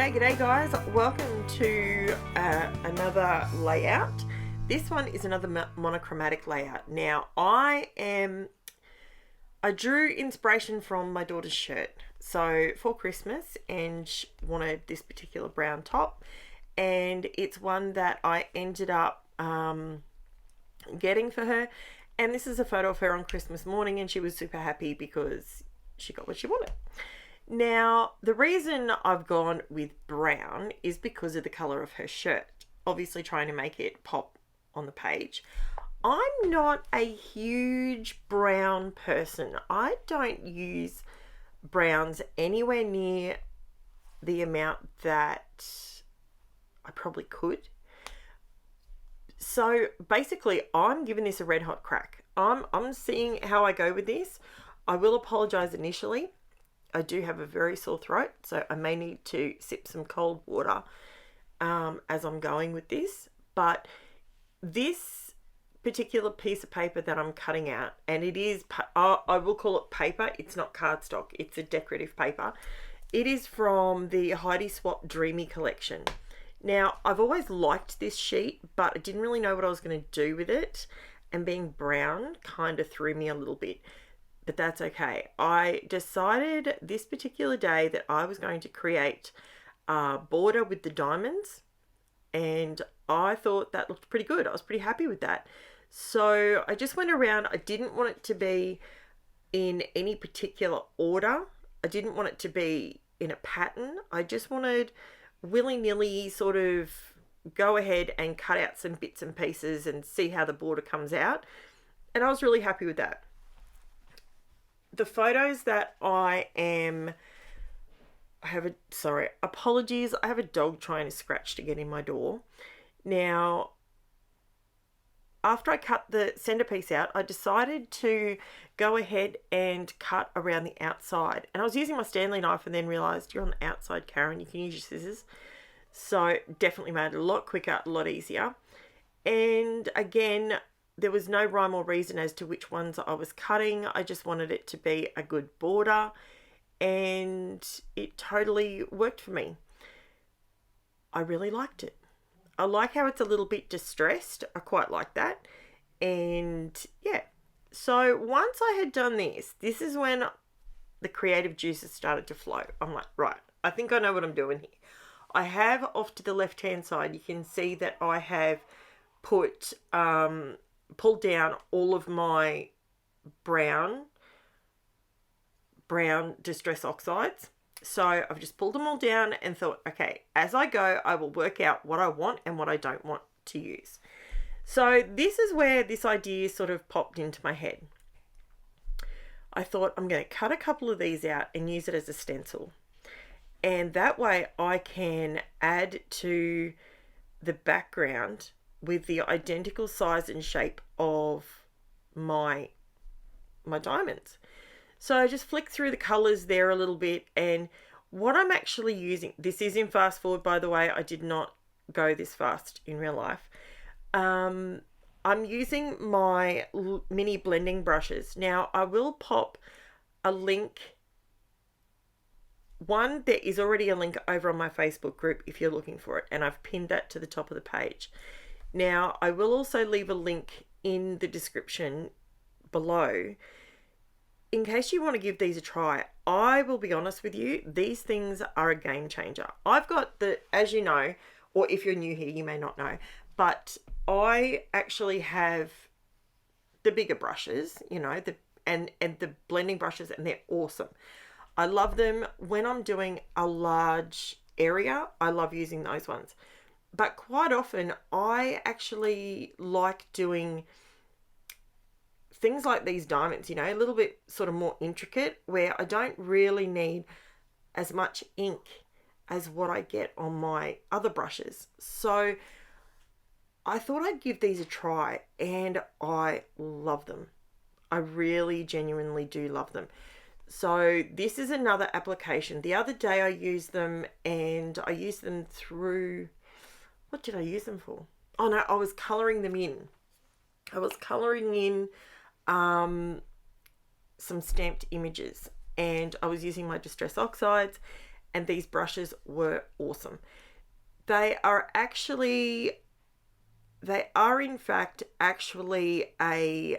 G'day guys, welcome to another layout. This one is another monochromatic layout. Now I drew inspiration from my daughter's shirt. So for Christmas, and she wanted this particular brown top, and it's one that I ended up getting for her. And this is a photo of her on Christmas morning, and she was super happy because she got what she wanted. Now, the reason I've gone with brown is because of the colour of her shirt. Obviously trying to make it pop on the page. I'm not a huge brown person. I don't use browns anywhere near the amount that I probably could. So basically, I'm giving this a red hot crack. I'm seeing how I go with this. I will apologise initially. I do have a very sore throat, so I may need to sip some cold water as I'm going with this. But this particular piece of paper that I'm cutting out, and it is, I will call it paper, it's not cardstock, it's a decorative paper. It is from the HEIDI SWAPP DREAMY collection. Now, I've always liked this sheet, but I didn't really know what I was going to do with it, and being brown kind of threw me a little bit. But that's okay. I decided this particular day that I was going to create a border with the diamonds, and I thought that looked pretty good. I was pretty happy with that. So I just went around. I didn't want it to be in any particular order. I didn't want it to be in a pattern. I just wanted willy-nilly sort of go ahead and cut out some bits and pieces and see how the border comes out. And I was really happy with that. The photos that apologies, I have a dog trying to scratch to get in my door. Now, after I cut the centerpiece out, I decided to go ahead and cut around the outside. And I was using my Stanley knife and then realized you're on the outside, Karen, you can use your scissors. So definitely made it a lot quicker, a lot easier. And again, there was no rhyme or reason as to which ones I was cutting. I just wanted it to be a good border, and it totally worked for me. I really liked it. I like how it's a little bit distressed. I quite like that. And yeah, so once I had done this is when the creative juices started to flow. I'm like, right, I think I know what I'm doing here. I have off to the left hand side, you can see that I have put pulled down all of my brown distress oxides. So I've just pulled them all down and thought, okay, as I go, I will work out what I want and what I don't want to use. So this is where this idea sort of popped into my head. I thought I'm going to cut a couple of these out and use it as a stencil. And that way I can add to the background with the identical size and shape of my diamonds. So I just flick through the colors there a little bit, and what I'm actually using, this is in fast forward by the way, I did not go this fast in real life. I'm using my mini blending brushes. Now I will pop a link. One, there is already a link over on my Facebook group if you're looking for it, and I've pinned that to the top of the page. Now, I will also leave a link in the description below in case you want to give these a try. I will be honest with you, these things are a game changer. I've got as you know, or if you're new here, you may not know, but I actually have the bigger brushes, you know, and the blending brushes, and they're awesome. I love them when I'm doing a large area. I love using those ones. But quite often, I actually like doing things like these diamonds, you know, a little bit sort of more intricate, where I don't really need as much ink as what I get on my other brushes. So I thought I'd give these a try, and I love them. I really genuinely do love them. So this is another application. The other day I used them, and I used them through... What did I use them for? Oh no, I was colouring them in. I was colouring in some stamped images, and I was using my distress oxides, and these brushes were awesome. They are in fact actually a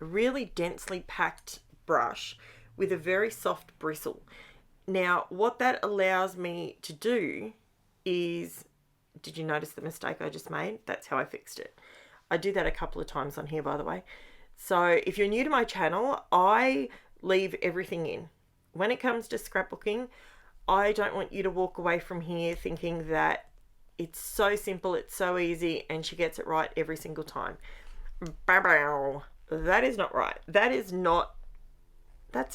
really densely packed brush with a very soft bristle. Now, what that allows me to do is, did you notice the mistake I just made? That's how I fixed it. I do that a couple of times on here, by the way. So if you're new to my channel, I leave everything in. When it comes to scrapbooking, I don't want you to walk away from here thinking that it's so simple, it's so easy, and she gets it right every single time. That is not right. That's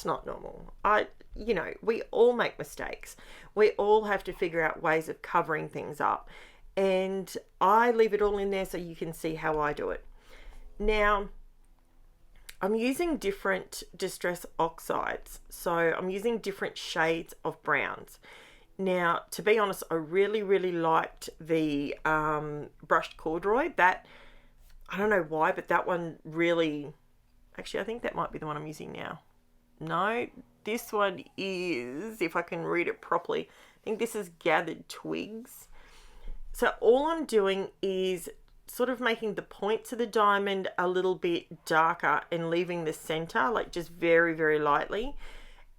not normal. We all make mistakes. We all have to figure out ways of covering things up. And I leave it all in there so you can see how I do it. Now, I'm using different distress oxides. So I'm using different shades of browns. Now, to be honest, I really, really liked the brushed corduroy. That, I don't know why, but that one really, actually, I think that might be the one I'm using now. No, this one is, if I can read it properly, I think this is Gathered Twigs. So all I'm doing is sort of making the points of the diamond a little bit darker and leaving the center like just very, very lightly.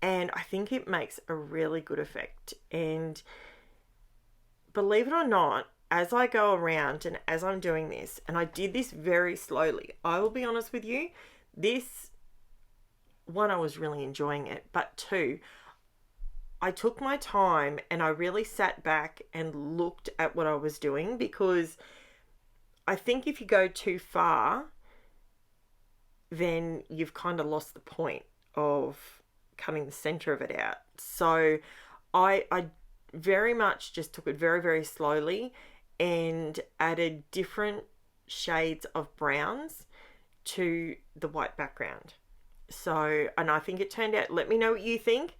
And I think it makes a really good effect. And believe it or not, as I go around and as I'm doing this, and I did this very slowly, I will be honest with you, this one, I was really enjoying it, but two, I took my time and I really sat back and looked at what I was doing, because I think if you go too far, then you've kind of lost the point of cutting the center of it out. So I very much just took it very, very slowly and added different shades of browns to the white background. So, and I think it turned out, let me know what you think,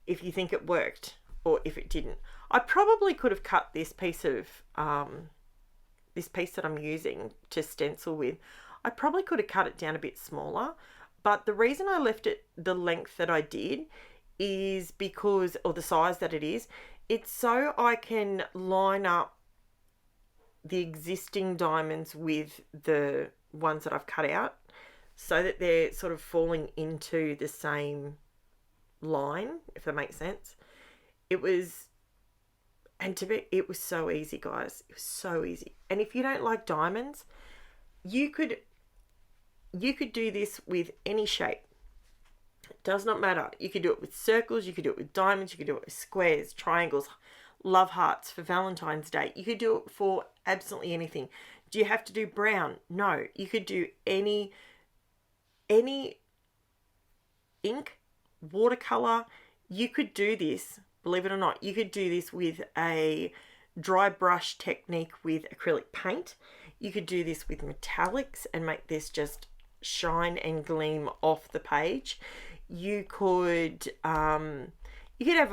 if you think it worked or if it didn't. I probably could have cut this piece of, this piece that I'm using to stencil with, I probably could have cut it down a bit smaller, but the reason I left it the length that I did is because, or the size that it is, it's so I can line up the existing diamonds with the ones that I've cut out, so that they're sort of falling into the same line, if that makes sense. It was so easy, guys. It was so easy. And if you don't like diamonds, you could do this with any shape. It does not matter. You could do it with circles, you could do it with diamonds, you could do it with squares, triangles, love hearts for Valentine's Day. You could do it for absolutely anything. Do you have to do brown? No. You could do any ink, watercolor. You could do this, believe it or not, you could do this with a dry brush technique with acrylic paint. You could do this with metallics and make this just shine and gleam off the page. You could have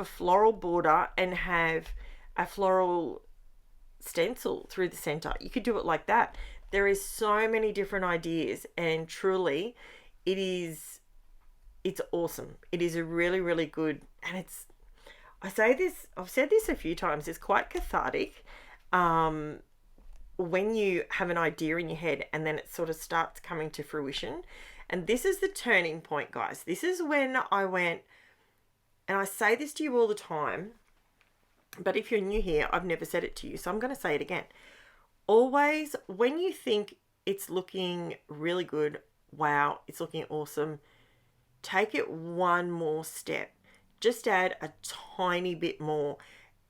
a floral border and have a floral stencil through the center. You could do it like that. There is so many different ideas, and truly it's awesome. It is a really, really good, and I've said this a few times, it's quite cathartic when you have an idea in your head and then it sort of starts coming to fruition. And this is the turning point, guys. This is when I went, and I say this to you all the time, but if you're new here, I've never said it to you, so I'm going to say it again. Always, when you think it's looking really good, wow, it's looking awesome, take it one more step. Just add a tiny bit more.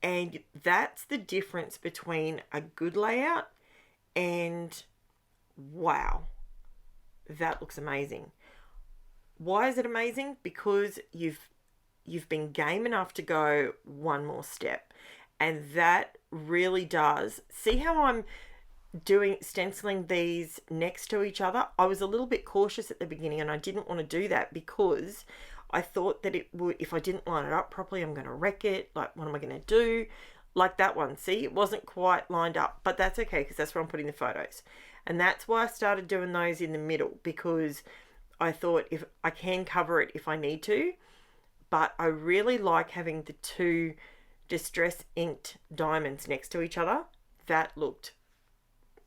And that's the difference between a good layout and wow, that looks amazing. Why is it amazing? Because you've been game enough to go one more step. And that really does. See how I'm stenciling these next to each other? I was a little bit cautious at the beginning, and I didn't want to do that because I thought that it would, if I didn't line it up properly, I'm going to wreck it. Like, what am I going to do? Like that one. See, it wasn't quite lined up, but that's okay because that's where I'm putting the photos. And that's why I started doing those in the middle, because I thought if I can cover it if I need to, but I really like having the two distress inked diamonds next to each other. That looked,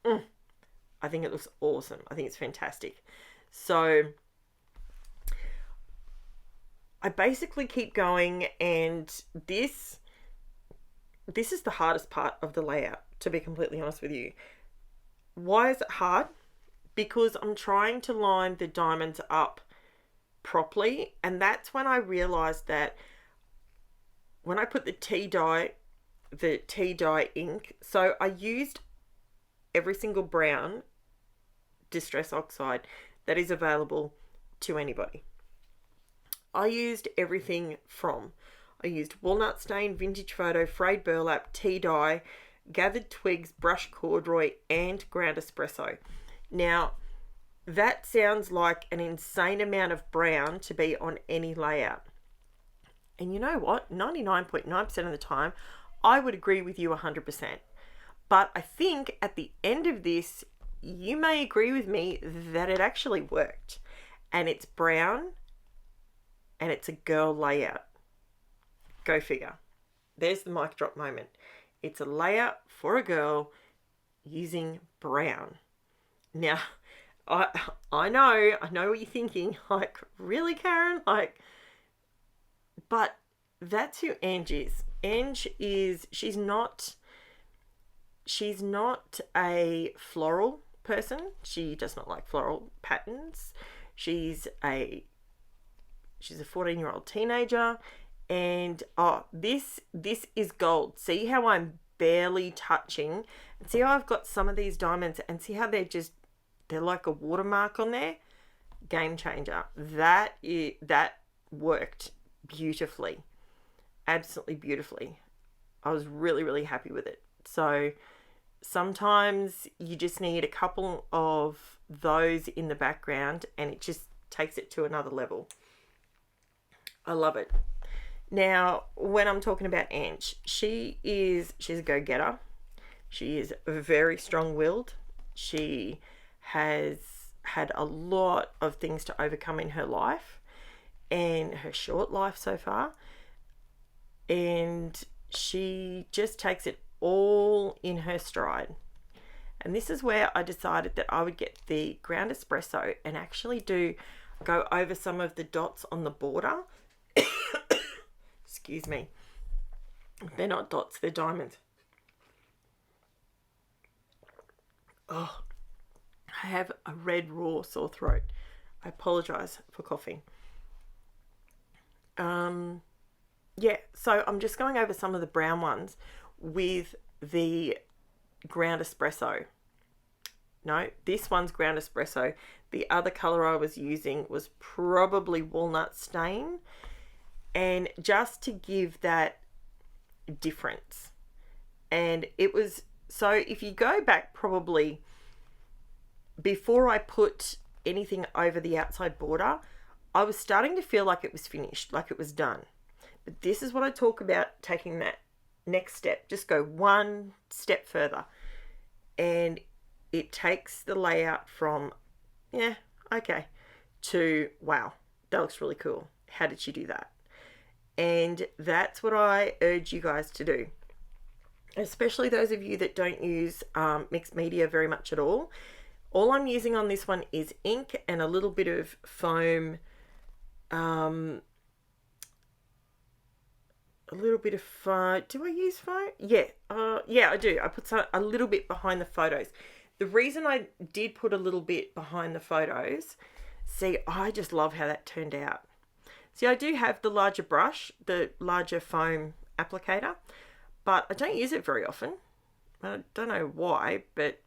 I think it looks awesome. I think it's fantastic. So I basically keep going, and this is the hardest part of the layout, to be completely honest with you. Why is it hard? Because I'm trying to line the diamonds up properly, and that's when I realized that when I put the tea dye ink, so I used every single brown distress oxide that is available to anybody. I used everything from, I used walnut stain, vintage photo, frayed burlap, tea dye, gathered twigs, brushed corduroy, and ground espresso. Now, that sounds like an insane amount of brown to be on any layout. And you know what? 99.9% of the time, I would agree with you 100%. But I think at the end of this, you may agree with me that it actually worked. And it's brown, and it's a girl layout. Go figure. There's the mic drop moment. It's a layout for a girl using brown. Now, I know what you're thinking. Like, really, Karen? Like, but that's who Ange is. Ange is, she's not a floral person. She does not like floral patterns. She's a 14-year-old teenager, and this is gold. See how I'm barely touching, and see how I've got some of these diamonds, and see how they're like a watermark on there. Game changer. That worked beautifully, absolutely beautifully. I was really, really happy with it. So sometimes you just need a couple of those in the background, and it just takes it to another level. I love it. Now, when I'm talking about Ange, she's a go-getter. She is very strong-willed. She has had a lot of things to overcome in her life, and her short life so far. And she just takes it all in her stride. And this is where I decided that I would get the ground espresso and actually go over some of the dots on the border. Excuse me. They're not dots, they're diamonds. Oh, I have a red raw sore throat. I apologize for coughing. Yeah, so I'm just going over some of the brown ones with the ground espresso. No, this one's ground espresso. The other color I was using was probably walnut stain, and just to give that difference. And it was, so if you go back probably before I put anything over the outside border, I was starting to feel like it was finished, like it was done. But this is what I talk about, taking that next step. Just go one step further. And it takes the layout from, yeah, okay, to, wow, that looks really cool. How did she do that? And that's what I urge you guys to do. Especially those of you that don't use mixed media very much at all. All I'm using on this one is ink and a little bit of foam. A little bit of foam. Do I use foam? Yeah, I do. I put a little bit behind the photos. The reason I did put a little bit behind the photos, see, I just love how that turned out. See, I do have the larger brush, the larger foam applicator, but I don't use it very often. I don't know why, but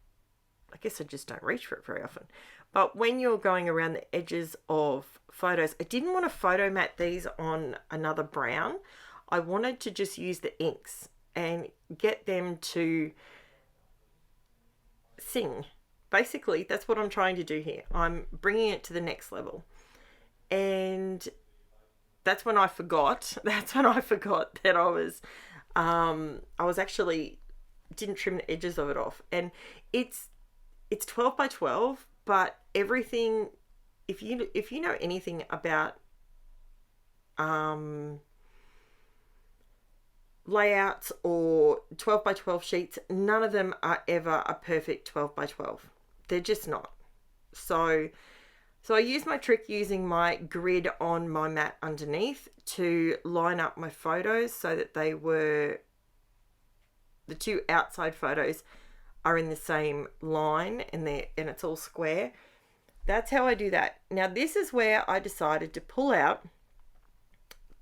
I guess I just don't reach for it very often. But when you're going around the edges of photos, I didn't want to photo mat these on another brown. I wanted to just use the inks and get them to sing. Basically, that's what I'm trying to do here. I'm bringing it to the next level. And that's when I forgot. That's when I forgot that I was actually didn't trim the edges of it off. And it's 12 by 12, but everything, if you know anything about layouts or 12 by 12 sheets, none of them are ever a perfect 12 by 12. They're just not. So I use my trick using my grid on my mat underneath to line up my photos so that the two outside photos are in the same line and it's all square. That's how I do that. Now this is where I decided to pull out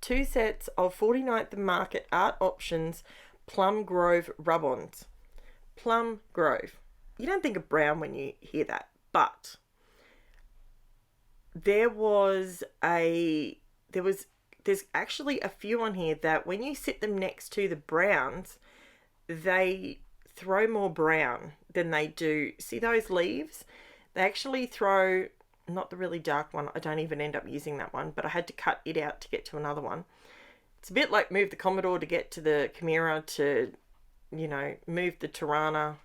2 sets of 49th Market Art Options Plum Grove rub-ons. Plum Grove. You don't think of brown when you hear that, but there's actually a few on here that when you sit them next to the browns, they throw more brown than they do. See those leaves? They actually throw, not the really dark one. I don't even end up using that one, but I had to cut it out to get to another one. It's a bit like move the Commodore to get to the Chimera to, move the Tirana.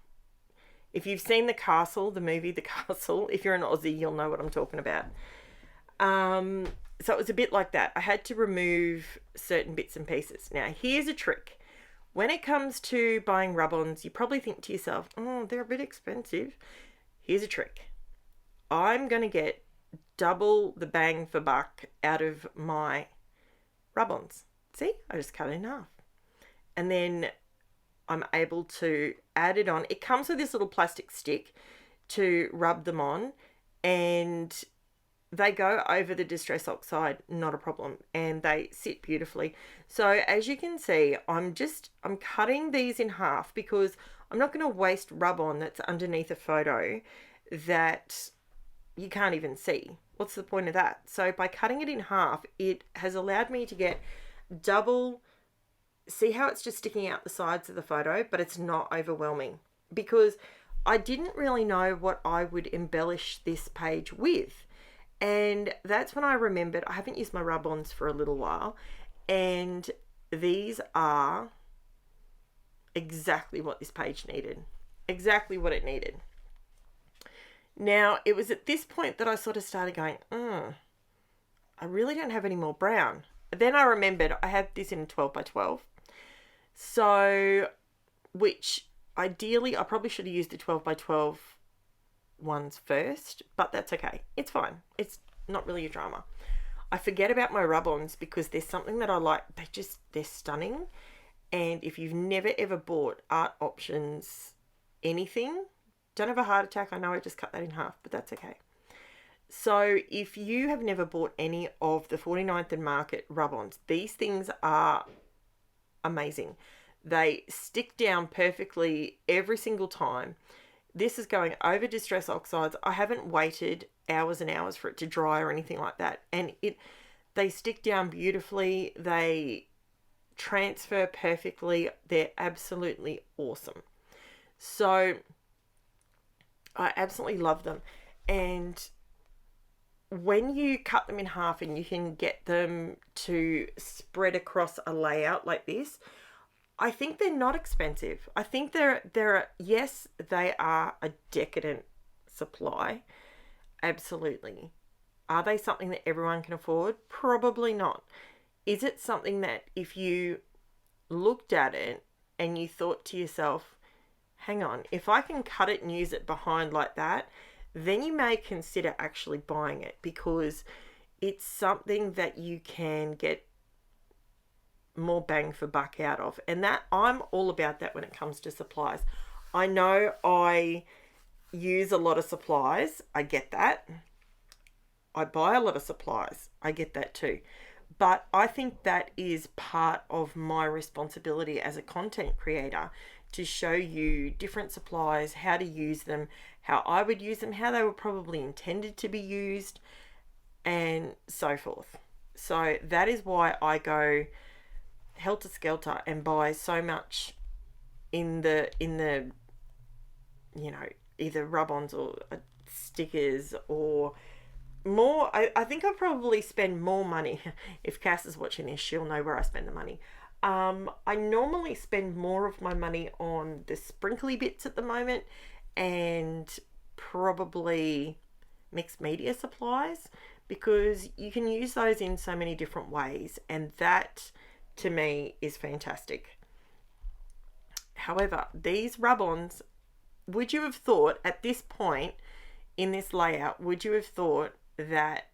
If you've seen The Castle, the movie The Castle, if you're an Aussie, you'll know what I'm talking about. So it was a bit like that. I had to remove certain bits and pieces. Now, here's a trick. When it comes to buying rub-ons, you probably think to yourself, oh, they're a bit expensive. Here's a trick. I'm going to get double the bang for buck out of my rub-ons. See, I just cut it in half. And then I'm able to add it on. It comes with this little plastic stick to rub them on, and they go over the Distress Oxide, not a problem, and they sit beautifully. So as you can see, I'm cutting these in half because I'm not going to waste rub-on that's underneath a photo that you can't even see. What's the point of that? So by cutting it in half, it has allowed me to get double. See how it's just sticking out the sides of the photo, but it's not overwhelming, because I didn't really know what I would embellish this page with. And that's when I remembered I haven't used my rub-ons for a little while, and these are exactly what this page needed. Exactly what it needed. Now, it was at this point that I sort of started going, I really don't have any more brown. Then I remembered I had this in 12 by 12. So, which ideally I probably should have used the 12 by 12 ones first, but that's okay. It's fine. It's not really a drama. I forget about my rub-ons because there's something that I like. They're stunning. And if you've never ever bought Art Options anything, don't have a heart attack. I know I just cut that in half, but that's okay. So if you have never bought any of the 49th and Market rub-ons, these things are amazing. They stick down perfectly every single time. This is going over Distress Oxides. I haven't waited hours and hours for it to dry or anything like that. And they stick down beautifully. They transfer perfectly. They're absolutely awesome. So I absolutely love them. And when you cut them in half and you can get them to spread across a layout like this, I think they're not expensive. I think yes, they are a decadent supply. Absolutely. Are they something that everyone can afford? Probably not. Is it something that if you looked at it and you thought to yourself, hang on, if I can cut it and use it behind like that, then you may consider actually buying it, because it's something that you can get more bang for buck out of. And that, I'm all about that when it comes to supplies. I know I use a lot of supplies. I get that. I buy a lot of supplies. I get that too. But I think that is part of my responsibility as a content creator, to show you different supplies, how to use them, how I would use them, how they were probably intended to be used, and so forth. So that is why I go helter-skelter and buy so much in the either rub-ons or stickers or more. I think I probably spend more money. If Cass is watching this, she'll know where I spend the money. I normally spend more of my money on the sprinkly bits at the moment, and probably mixed media supplies, because you can use those in so many different ways, and that to me is fantastic. However, these rub-ons, would you have thought at this point in this layout, would you have thought that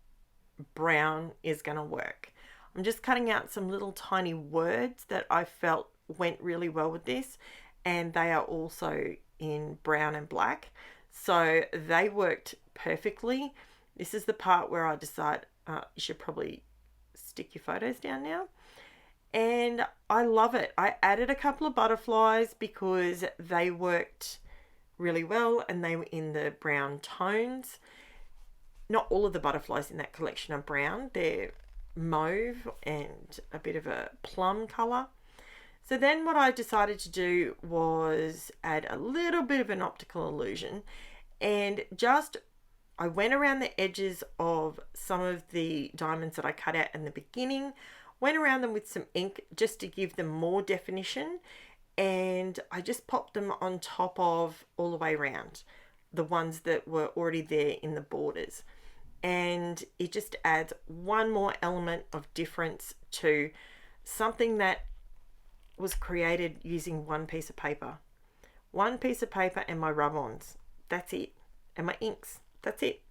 brown is going to work? I'm just cutting out some little tiny words that I felt went really well with this, and they are also in brown and black, so they worked perfectly. This is the part where I decide you should probably stick your photos down now, and I love it. I added a couple of butterflies because they worked really well and they were in the brown tones. Not all of the butterflies in that collection are brown, they're mauve and a bit of a plum color. So then what I decided to do was add a little bit of an optical illusion, and I went around the edges of some of the diamonds that I cut out in the beginning, went around them with some ink just to give them more definition, and I just popped them on top of all the way around the ones that were already there in the borders. And it just adds one more element of difference to something that was created using one piece of paper. One piece of paper and my rub-ons. That's it. And my inks. That's it.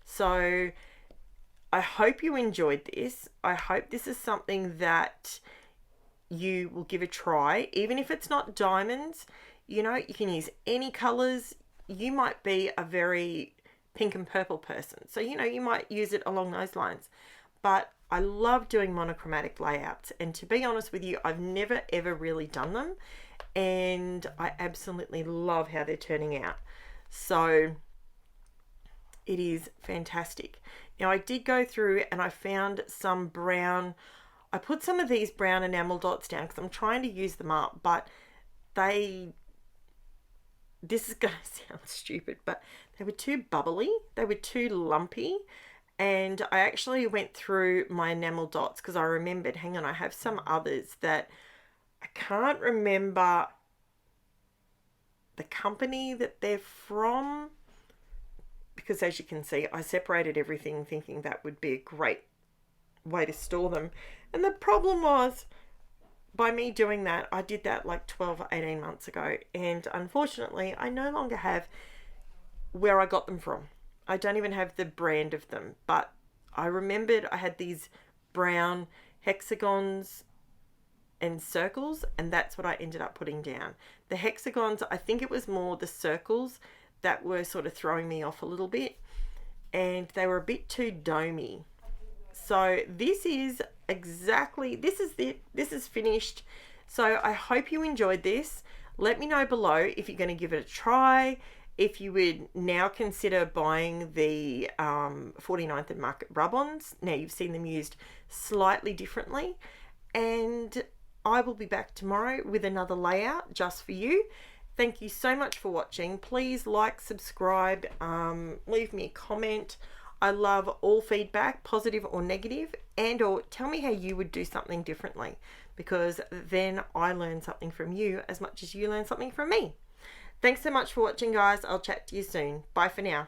So I hope you enjoyed this. I hope this is something that you will give a try. Even if it's not diamonds, you know, you can use any colors. You might be a very pink and purple person, so you know, you might use it along those lines. But I love doing monochromatic layouts, and to be honest with you, I've never ever really done them, and I absolutely love how they're turning out. So it is fantastic. Now I did go through and I found some brown, I put some of these brown enamel dots down because I'm trying to use them up, but this is going to sound stupid, but they were too bubbly, they were too lumpy, and I actually went through my enamel dots because I remembered, hang on, I have some others that I can't remember the company that they're from, because as you can see, I separated everything thinking that would be a great way to store them. And the problem was, by me doing that, I did that like 12 or 18 months ago, and unfortunately I no longer have where I got them from. I don't even have the brand of them, but I remembered I had these brown hexagons and circles, and that's what I ended up putting down. The hexagons, I think it was more the circles that were sort of throwing me off a little bit, and they were a bit too domey. So this is exactly, this is finished. So I hope you enjoyed this. Let me know below if you're going to give it a try, if you would now consider buying the 49th and Market rub-ons. Now you've seen them used slightly differently, and I will be back tomorrow with another layout just for you. Thank you so much for watching. Please like, subscribe, leave me a comment. I love all feedback, positive or negative, and or tell me how you would do something differently, because then I learn something from you as much as you learn something from me. Thanks so much for watching, guys. I'll chat to you soon. Bye for now.